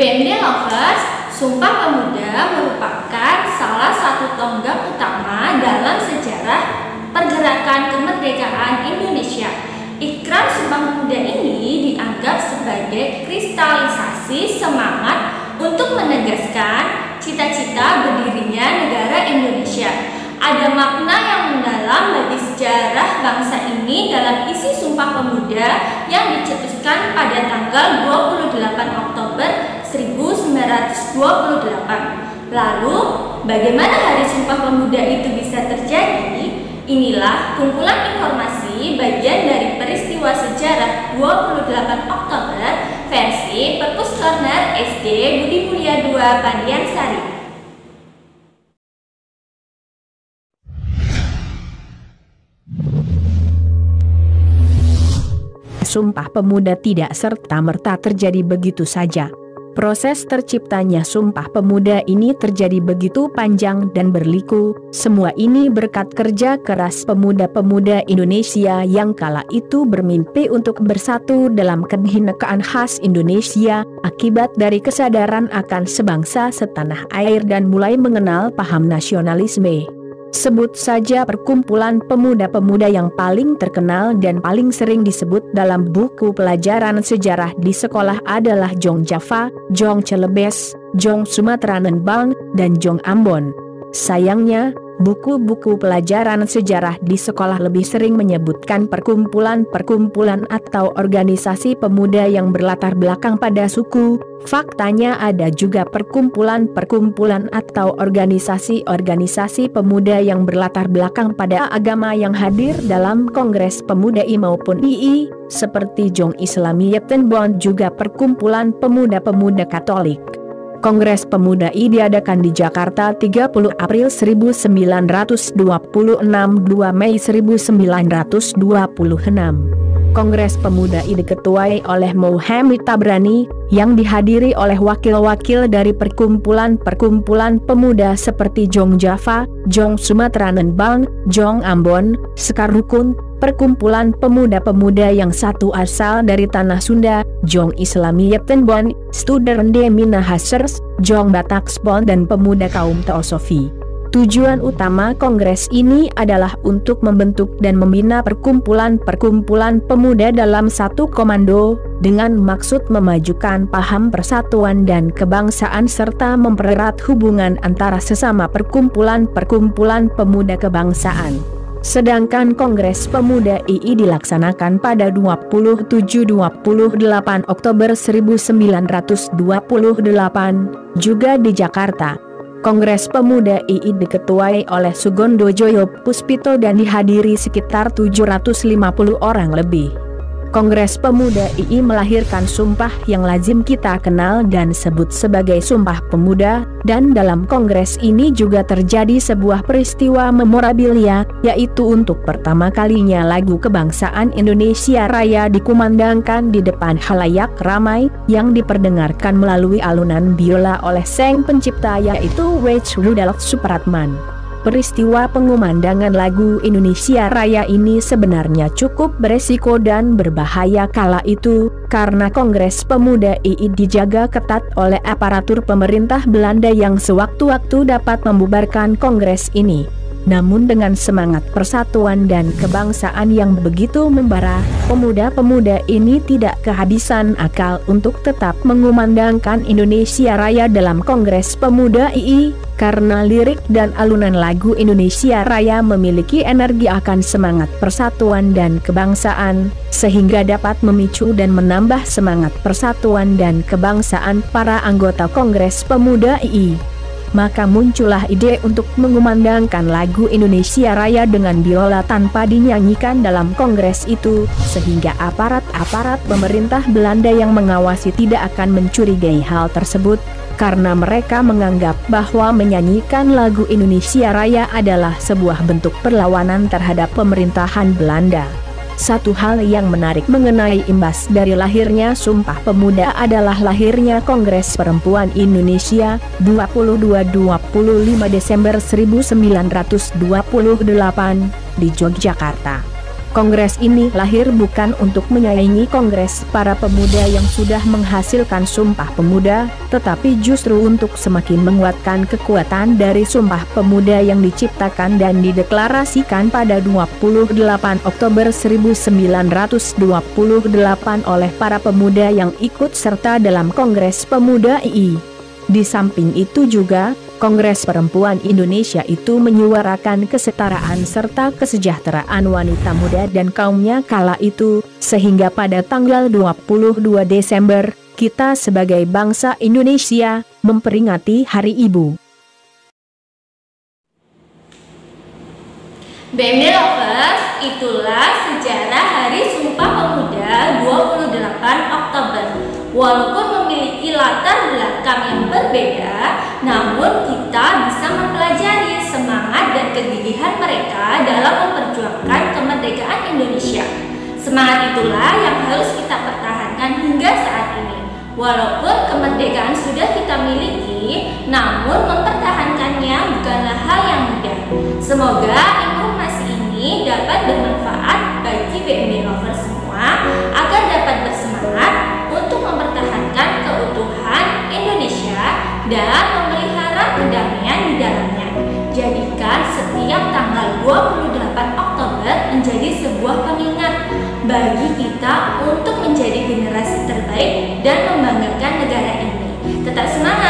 BMD Lovers, Sumpah Pemuda merupakan salah satu tonggak utama dalam sejarah pergerakan kemerdekaan Indonesia. Ikrar Sumpah Pemuda ini dianggap sebagai kristalisasi semangat untuk menegaskan cita-cita berdirinya negara Indonesia. Ada makna yang mendalam bagi sejarah bangsa ini dalam isi Sumpah Pemuda yang dicetuskan pada tanggal 28 Oktober 1928. Lalu, bagaimana Hari Sumpah Pemuda itu bisa terjadi? Inilah kumpulan informasi bagian dari peristiwa sejarah 28 Oktober versi Perpus Corner SD Budi Mulia II Pandian Sari. Sumpah Pemuda tidak serta-merta terjadi begitu saja. Proses terciptanya Sumpah Pemuda ini terjadi begitu panjang dan berliku. Semua ini berkat kerja keras pemuda-pemuda Indonesia yang kala itu bermimpi untuk bersatu dalam kebinekaan khas Indonesia, akibat dari kesadaran akan sebangsa setanah air dan mulai mengenal paham nasionalisme. Sebut saja perkumpulan pemuda-pemuda yang paling terkenal dan paling sering disebut dalam buku pelajaran sejarah di sekolah adalah Jong Java, Jong Celebes, Jong Sumatera Nembang, dan Jong Ambon. Sayangnya, buku-buku pelajaran sejarah di sekolah lebih sering menyebutkan perkumpulan-perkumpulan atau organisasi pemuda yang berlatar belakang pada suku. Faktanya ada juga perkumpulan-perkumpulan atau organisasi-organisasi pemuda yang berlatar belakang pada agama yang hadir dalam Kongres Pemuda I maupun II, seperti Jong Islamiyat dan Bond, juga perkumpulan pemuda-pemuda Katolik. Kongres Pemuda I diadakan di Jakarta 30 April 1926 2 Mei 1926. Kongres Pemuda I diketuai oleh Muhammad Tabrani, yang dihadiri oleh wakil-wakil dari perkumpulan-perkumpulan pemuda seperti Jong Java, Jong Sumatera Nembang, Jong Ambon, Sekar Rukun, perkumpulan pemuda-pemuda yang satu asal dari Tanah Sunda, Jong Islamiyat Tenbon, Studernde Minahasers, Jong Batak Spon, dan pemuda kaum Teosofi. Tujuan utama kongres ini adalah untuk membentuk dan membina perkumpulan-perkumpulan pemuda dalam satu komando, dengan maksud memajukan paham persatuan dan kebangsaan serta mempererat hubungan antara sesama perkumpulan-perkumpulan pemuda kebangsaan. Sedangkan Kongres Pemuda II dilaksanakan pada 27-28 Oktober 1928, juga di Jakarta. Kongres Pemuda II diketuai oleh Sugondo Joyo Puspito dan dihadiri sekitar 750 orang lebih. Kongres Pemuda II melahirkan sumpah yang lazim kita kenal dan sebut sebagai Sumpah Pemuda, dan dalam kongres ini juga terjadi sebuah peristiwa memorabilia, yaitu untuk pertama kalinya lagu kebangsaan Indonesia Raya dikumandangkan di depan khalayak ramai, yang diperdengarkan melalui alunan biola oleh sang pencipta yaitu W.H. Rudolf Supratman. Peristiwa pengumandangan lagu Indonesia Raya ini sebenarnya cukup beresiko dan berbahaya kala itu, karena Kongres Pemuda II dijaga ketat oleh aparatur pemerintah Belanda yang sewaktu-waktu dapat membubarkan kongres ini. Namun dengan semangat persatuan dan kebangsaan yang begitu membara, pemuda-pemuda ini tidak kehabisan akal untuk tetap mengumandangkan Indonesia Raya dalam Kongres Pemuda II, karena lirik dan alunan lagu Indonesia Raya memiliki energi akan semangat persatuan dan kebangsaan, sehingga dapat memicu dan menambah semangat persatuan dan kebangsaan para anggota Kongres Pemuda II. Maka muncullah ide untuk mengumandangkan lagu Indonesia Raya dengan biola tanpa dinyanyikan dalam kongres itu, sehingga aparat-aparat pemerintah Belanda yang mengawasi tidak akan mencurigai hal tersebut, karena mereka menganggap bahwa menyanyikan lagu Indonesia Raya adalah sebuah bentuk perlawanan terhadap pemerintahan Belanda. Satu hal yang menarik mengenai imbas dari lahirnya Sumpah Pemuda adalah lahirnya Kongres Perempuan Indonesia 22-25 Desember 1928 di Yogyakarta. Kongres ini lahir bukan untuk menyaingi kongres para pemuda yang sudah menghasilkan Sumpah Pemuda, tetapi justru untuk semakin menguatkan kekuatan dari Sumpah Pemuda yang diciptakan dan dideklarasikan pada 28 Oktober 1928 oleh para pemuda yang ikut serta dalam Kongres Pemuda II. Di samping itu juga, Kongres Perempuan Indonesia itu menyuarakan kesetaraan serta kesejahteraan wanita muda dan kaumnya kala itu, sehingga pada tanggal 22 Desember, kita sebagai bangsa Indonesia, memperingati Hari Ibu. BMD Lovers, itulah sejarah Hari Sumpah Pemuda 28 Oktober. Walaupun memiliki latar belakang yang berbeda, namun kita bisa mempelajari semangat dan kegigihan mereka dalam memperjuangkan kemerdekaan Indonesia. Semangat itulah yang harus kita pertahankan hingga saat ini. Walaupun kemerdekaan sudah kita miliki, namun mempertahankannya bukanlah hal yang mudah. Semoga informasi ini dapat bermanfaat bagi BMD Lovers semua agar dapat bersemangat untuk mempertahankan keutuhan Indonesia dan memelihara kedamaian di dalamnya. Jadikan setiap tanggal 28 Oktober menjadi sebuah pengingat bagi kita untuk menjadi generasi terbaik dan membanggakan negara ini. Tetap semangat